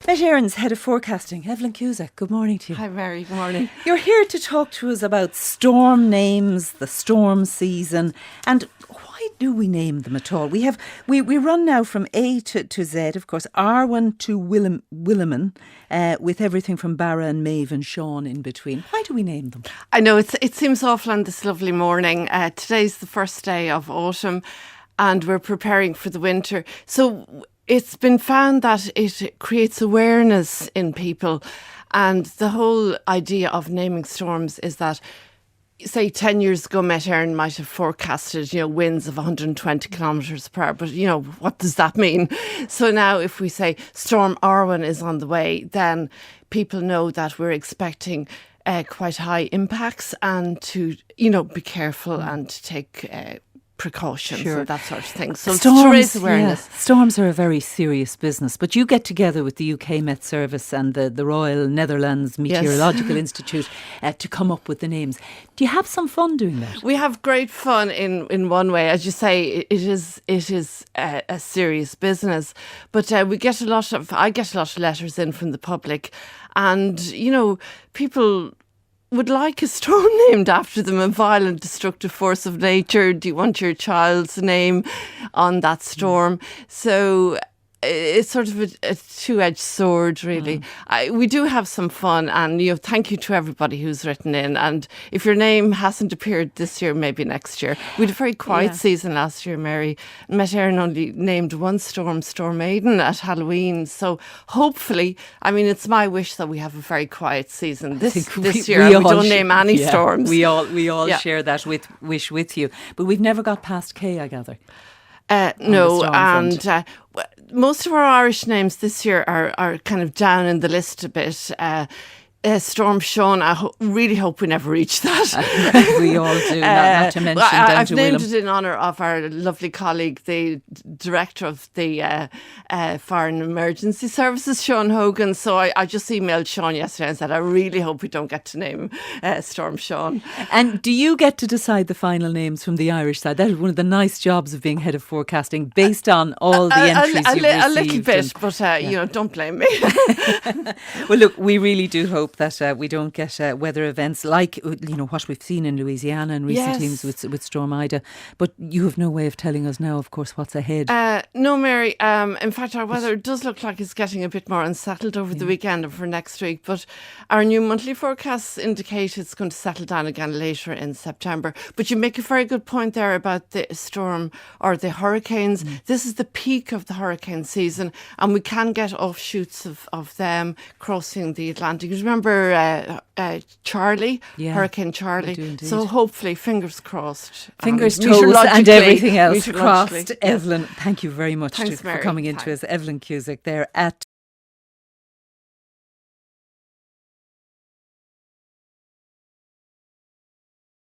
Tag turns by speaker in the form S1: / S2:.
S1: Met Éireann's head of forecasting, Evelyn Cusack. Good morning to you.
S2: Hi Mary, good morning.
S1: You're here to talk to us about storm names, the storm season, and why do we name them at all? We run now from A to Z, of course, Arwen to Williman, with everything from Barra and Maeve and Sean in between. Why do we name them?
S2: I know it seems awful on this lovely morning. Today's the first day of autumn and we're preparing for the winter. So it's been found that it creates awareness in people, and the whole idea of naming storms is that, say 10 years ago, Met Éireann might have forecasted, winds of 120 kilometres per hour. But, what does that mean? So now if we say Storm Arwen is on the way, then people know that we're expecting quite high impacts and to, be careful and to take precautions and that sort of thing. So
S1: storms,
S2: to raise awareness.
S1: Yeah, storms are a very serious business, but you get together with the UK Met Service and the Royal Netherlands Meteorological Institute to come up with the names. Do you have some fun doing that?
S2: We have great fun in one way. As you say, it is a serious business, but I get a lot of letters in from the public, and people would like a storm named after them, a violent, destructive force of nature. Do you want your child's name on that storm? So it's sort of a two-edged sword, really. We do have some fun, and thank you to everybody who's written in. And if your name hasn't appeared this year, maybe next year. We had a very quiet season last year, Mary. Met Éireann only named one storm, Storm Aidan, at Halloween. So hopefully, it's my wish that we have a very quiet season this year. We don't name any storms.
S1: We all share that wish with you. But we've never got past K, I gather.
S2: No, and most of our Irish names this year are kind of down in the list a bit. Storm Sean, I really hope we never reach that.
S1: We all do, not to mention down
S2: I've
S1: to
S2: named
S1: Willem.
S2: it in honour of our lovely colleague, the director of the Fire and Emergency Services, Sean Hogan. So I just emailed Sean yesterday and said, I really hope we don't get to name Storm Sean.
S1: And do you get to decide the final names from the Irish side? That is one of the nice jobs of being head of forecasting, based on all the entries you've received.
S2: A little bit, but don't blame me.
S1: Well, look, we really do hope that we don't get weather events like what we've seen in Louisiana in recent times with Storm Ida. But you have no way of telling us now, of course, what's ahead.
S2: No, Mary. In fact, our weather does look like it's getting a bit more unsettled over the weekend and for next week. But our new monthly forecasts indicate it's going to settle down again later in September. But you make a very good point there about the storm or the hurricanes. This is the peak of the hurricane season, and we can get offshoots of them crossing the Atlantic. Remember Charlie, Hurricane Charlie. So hopefully, fingers crossed.
S1: Fingers, toes and everything else crossed. Evelyn, thank you very much for coming into us. Evelyn Cusack there at